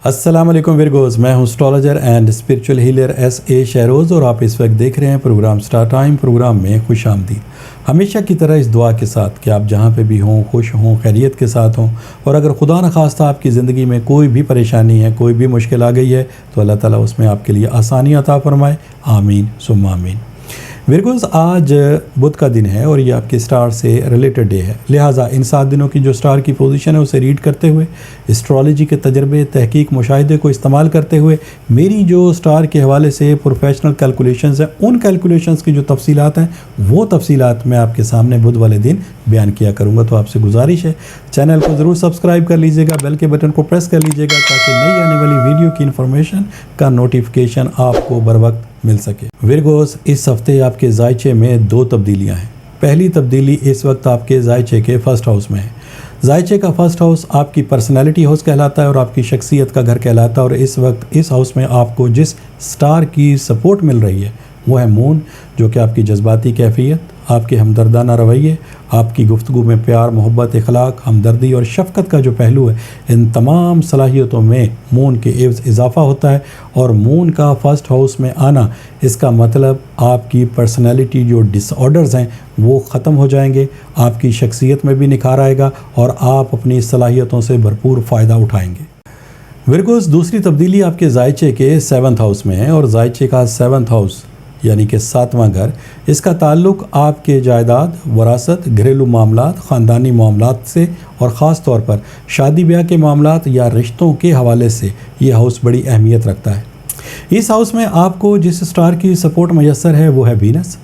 السلام علیکم ورگوز، میں ہوں astrologer and spiritual healer S A Shahroz, اور آپ اس وقت دیکھ رہے ہیں پروگرام سٹار ٹائم۔ پروگرام میں خوش آمدید۔ ہمیشہ کی طرح اس دعا کے ساتھ کہ آپ جہاں پہ بھی ہوں خوش ہوں، خیریت کے ساتھ ہوں، اور اگر خدا نخواستہ آپ کی زندگی میں کوئی بھی پریشانی ہے، کوئی بھی مشکل آ گئی ہے، تو اللہ تعالیٰ اس میں آپ کے لیے آسانی عطا فرمائے، آمین ثم آمین۔ ورگوز، آج بدھ کا دن ہے اور یہ آپ کے سٹار سے ریلیٹڈ ڈے ہے، لہٰذا ان 7 دنوں کی جو سٹار کی پوزیشن ہے اسے ریڈ کرتے ہوئے، اسٹرالوجی کے تجربے، تحقیق، مشاہدے کو استعمال کرتے ہوئے میری جو سٹار کے حوالے سے پروفیشنل کیلکولیشنز ہیں، ان کیلکولیشنز کی جو تفصیلات ہیں وہ تفصیلات میں آپ کے سامنے بدھ والے دن بیان کیا کروں گا۔ تو آپ سے گزارش ہے چینل کو ضرور سبسکرائب کر لیجیے گا، بیل کے بٹن کو پریس کر لیجیے گا تاکہ نئی آنے والی ویڈیو کی انفارمیشن کا نوٹیفیکیشن آپ کو بر وقت مل سکے۔ ورگوز، اس ہفتے آپ کے ذائچے میں 2 تبدیلیاں ہیں۔ پہلی تبدیلی اس وقت آپ کے ذائچے کے فرسٹ ہاؤس میں ہے۔ ذائچے کا فرسٹ ہاؤس آپ کی پرسنالٹی ہاؤس کہلاتا ہے اور آپ کی شخصیت کا گھر کہلاتا ہے، اور اس وقت اس ہاؤس میں آپ کو جس سٹار کی سپورٹ مل رہی ہے وہ ہے مون، جو کہ آپ کی جذباتی کیفیت، آپ کے ہمدردانہ رویے، آپ کی گفتگو میں پیار، محبت، اخلاق، ہمدردی اور شفقت کا جو پہلو ہے، ان تمام صلاحیتوں میں مون کے عوض اضافہ ہوتا ہے۔ اور مون کا فرسٹ ہاؤس میں آنا، اس کا مطلب آپ کی پرسنالٹی جو ڈس آرڈرز ہیں وہ ختم ہو جائیں گے، آپ کی شخصیت میں بھی نکھار آئے گا اور آپ اپنی صلاحیتوں سے بھرپور فائدہ اٹھائیں گے۔ ورگوز، دوسری تبدیلی آپ کے ذائچے کے 7th ہاؤس میں ہے، اور ذائچے کا 7th ہاؤس یعنی کہ 7واں گھر، اس کا تعلق آپ کے جائیداد، وراثت، گھریلو معاملات، خاندانی معاملات سے، اور خاص طور پر شادی بیاہ کے معاملات یا رشتوں کے حوالے سے یہ ہاؤس بڑی اہمیت رکھتا ہے۔ اس ہاؤس میں آپ کو جس سٹار کی سپورٹ میسر ہے وہ ہے وینس،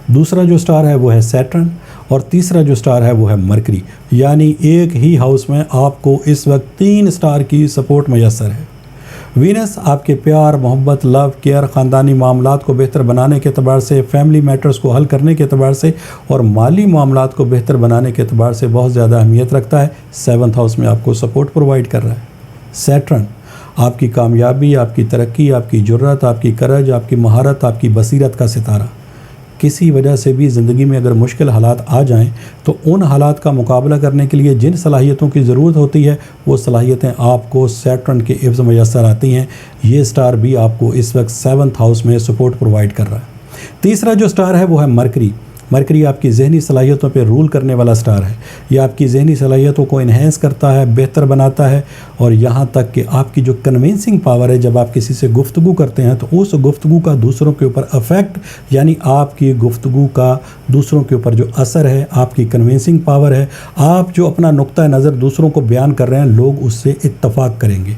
دوسرا جو سٹار ہے وہ ہے سیٹرن، اور تیسرا جو سٹار ہے وہ ہے مرکری، یعنی ایک ہی ہاؤس میں آپ کو اس وقت 3 سٹار کی سپورٹ میسر ہے۔ وینس آپ کے پیار، محبت، لو، کیئر، خاندانی معاملات کو بہتر بنانے کے اعتبار سے، فیملی میٹرز کو حل کرنے کے اعتبار سے، اور مالی معاملات کو بہتر بنانے کے اعتبار سے بہت زیادہ اہمیت رکھتا ہے۔ 7th ہاؤس میں آپ کو سپورٹ پرووائڈ کر رہا ہے۔ سیٹرن آپ کی کامیابی، آپ کی ترقی، آپ کی جرات، آپ کی کرج، آپ کی مہارت، آپ کی بصیرت کا ستارہ۔ کسی وجہ سے بھی زندگی میں اگر مشکل حالات آ جائیں تو ان حالات کا مقابلہ کرنے کے لیے جن صلاحیتوں کی ضرورت ہوتی ہے وہ صلاحیتیں آپ کو سیٹرن کے عوض میسر آتی ہیں۔ یہ سٹار بھی آپ کو اس وقت 7th ہاؤس میں سپورٹ پرووائڈ کر رہا ہے۔ تیسرا جو سٹار ہے وہ ہے مرکری۔ مرکری آپ کی ذہنی صلاحیتوں پہ رول کرنے والا سٹار ہے۔ یہ آپ کی ذہنی صلاحیتوں کو انہینس کرتا ہے، بہتر بناتا ہے، اور یہاں تک کہ آپ کی جو کنونسنگ پاور ہے، جب آپ کسی سے گفتگو کرتے ہیں تو اس گفتگو کا دوسروں کے اوپر افیکٹ، یعنی آپ کی گفتگو کا دوسروں کے اوپر جو اثر ہے، آپ کی کنونسنگ پاور ہے، آپ جو اپنا نقطہ نظر دوسروں کو بیان کر رہے ہیں، لوگ اس سے اتفاق کریں گے۔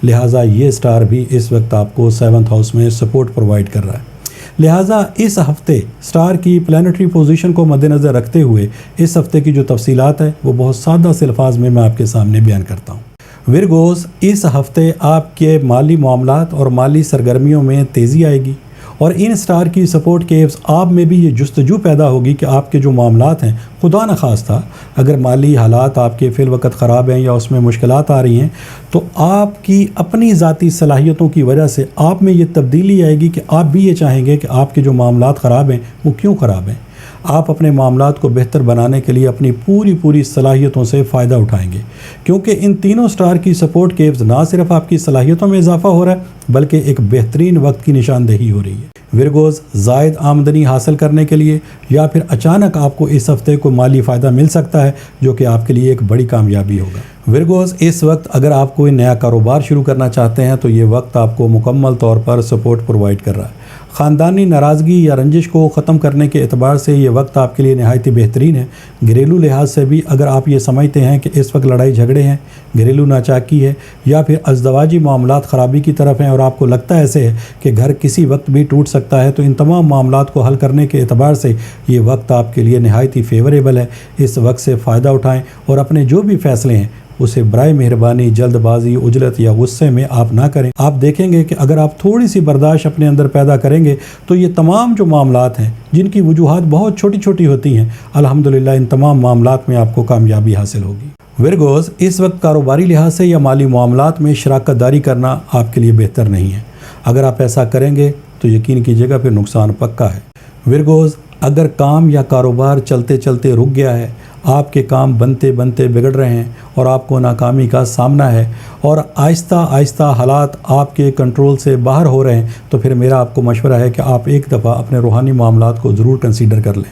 لہٰذا یہ سٹار بھی اس وقت آپ کو 7th ہاؤس میں سپورٹ پرووائڈ کر رہا ہے۔ لہٰذا اس ہفتے سٹار کی پلانٹری پوزیشن کو مد نظر رکھتے ہوئے اس ہفتے کی جو تفصیلات ہے وہ بہت سادہ سے الفاظ میں آپ کے سامنے بیان کرتا ہوں۔ ورگوز، اس ہفتے آپ کے مالی معاملات اور مالی سرگرمیوں میں تیزی آئے گی، اور ان سٹار کی سپورٹ کے عوض آپ میں بھی یہ جستجو پیدا ہوگی کہ آپ کے جو معاملات ہیں، خدا نخواستہ اگر مالی حالات آپ کے فی الوقت خراب ہیں یا اس میں مشکلات آ رہی ہیں، تو آپ کی اپنی ذاتی صلاحیتوں کی وجہ سے آپ میں یہ تبدیلی آئے گی کہ آپ بھی یہ چاہیں گے کہ آپ کے جو معاملات خراب ہیں وہ کیوں خراب ہیں۔ آپ اپنے معاملات کو بہتر بنانے کے لیے اپنی پوری صلاحیتوں سے فائدہ اٹھائیں گے، کیونکہ ان تینوں سٹار کی سپورٹ کے عوض نہ صرف آپ کی صلاحیتوں میں اضافہ ہو رہا ہے بلکہ ایک بہترین وقت کی نشاندہی ہو رہی ہے۔ ورگوز، زائد آمدنی حاصل کرنے کے لیے یا پھر اچانک آپ کو اس ہفتے کو مالی فائدہ مل سکتا ہے جو کہ آپ کے لیے ایک بڑی کامیابی ہوگا۔ ورگوز، اس وقت اگر آپ کوئی نیا کاروبار شروع کرنا چاہتے ہیں تو یہ وقت آپ کو مکمل طور پر سپورٹ پرووائڈ کر رہا ہے۔ خاندانی ناراضگی یا رنجش کو ختم کرنے کے اعتبار سے یہ وقت آپ کے لیے نہایت بہترین ہے۔ گھریلو لحاظ سے بھی اگر آپ یہ سمجھتے ہیں کہ اس وقت لڑائی جھگڑے ہیں، گھریلو ناچاکی ہے، یا پھر ازدواجی معاملات خرابی کی طرف ہیں اور آپ کو لگتا ہے ایسے ہے کہ گھر کسی وقت بھی ٹوٹ سکتا ہے، تو ان تمام معاملات کو حل کرنے کے اعتبار سے یہ وقت آپ کے لیے نہایت فیوریبل ہے۔ اس وقت سے فائدہ اٹھائیں اور اپنے جو بھی فیصلے ہیں اسے برائے مہربانی جلد بازی، عجلت یا غصے میں آپ نہ کریں۔ آپ دیکھیں گے کہ اگر آپ تھوڑی سی برداشت اپنے اندر پیدا کریں گے تو یہ تمام جو معاملات ہیں جن کی وجوہات بہت چھوٹی چھوٹی ہوتی ہیں، الحمدللہ ان تمام معاملات میں آپ کو کامیابی حاصل ہوگی۔ ورگوز، اس وقت کاروباری لحاظ سے یا مالی معاملات میں شراکت داری کرنا آپ کے لیے بہتر نہیں ہے۔ اگر آپ ایسا کریں گے تو یقین کیجیے گا پھر نقصان پکا ہے۔ ورگوز، اگر کام یا کاروبار چلتے چلتے رک گیا ہے، آپ کے کام بنتے بنتے بگڑ رہے ہیں اور آپ کو ناکامی کا سامنا ہے اور آہستہ آہستہ حالات آپ کے کنٹرول سے باہر ہو رہے ہیں، تو پھر میرا آپ کو مشورہ ہے کہ آپ ایک دفعہ اپنے روحانی معاملات کو ضرور کنسیڈر کر لیں۔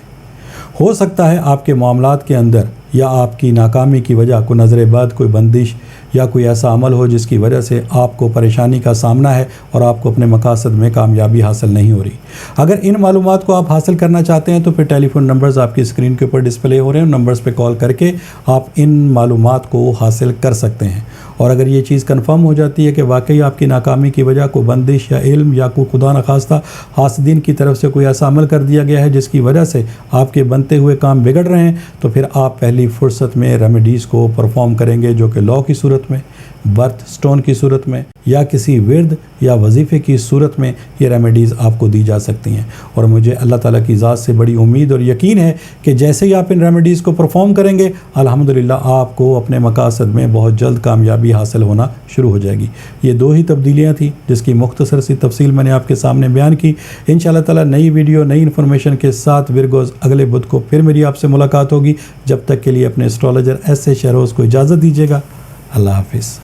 ہو سکتا ہے آپ کے معاملات کے اندر یا آپ کی ناکامی کی وجہ کوئی نظر بد، کوئی بندش یا کوئی ایسا عمل ہو جس کی وجہ سے آپ کو پریشانی کا سامنا ہے اور آپ کو اپنے مقاصد میں کامیابی حاصل نہیں ہو رہی۔ اگر ان معلومات کو آپ حاصل کرنا چاہتے ہیں تو پھر ٹیلی فون نمبرز آپ کی اسکرین کے اوپر ڈسپلے ہو رہے ہیں، ان نمبرز پہ کال کر کے آپ ان معلومات کو حاصل کر سکتے ہیں۔ اور اگر یہ چیز کنفرم ہو جاتی ہے کہ واقعی آپ کی ناکامی کی وجہ کوئی بندش یا علم یا کوئی خدا نخواستہ حاسدین کی طرف سے کوئی ایسا عمل کر دیا گیا ہے جس کی وجہ سے آپ کے بنتے ہوئے کام بگڑ رہے ہیں، تو پھر آپ پہلی فرصت میں ریمیڈیز کو پرفارم کریں گے، جو کہ لا کی صورت میں، برتھ سٹون کی صورت میں یا کسی ورد یا وظیفے کی صورت میں یہ ریمیڈیز آپ کو دی جا سکتی ہیں۔ اور مجھے اللہ تعالیٰ کی ذات سے بڑی امید اور یقین ہے کہ جیسے ہی آپ ان ریمیڈیز کو پرفارم کریں گے، الحمدللہ آپ کو اپنے مقاصد میں بہت جلد کامیابی حاصل ہونا شروع ہو جائے گی۔ یہ 2 ہی تبدیلیاں تھیں جس کی مختصر سی تفصیل میں نے آپ کے سامنے بیان کی۔ انشاءاللہ تعالیٰ نئی ویڈیو نئی انفارمیشن کے ساتھ ورگوز اگلے بدھ کو پھر میری آپ سے ملاقات ہوگی۔ جب تک کے لیے اپنے اسٹرالوجر ایس اے شہروز کو اجازت دیجیے گا۔ اللہ حافظ۔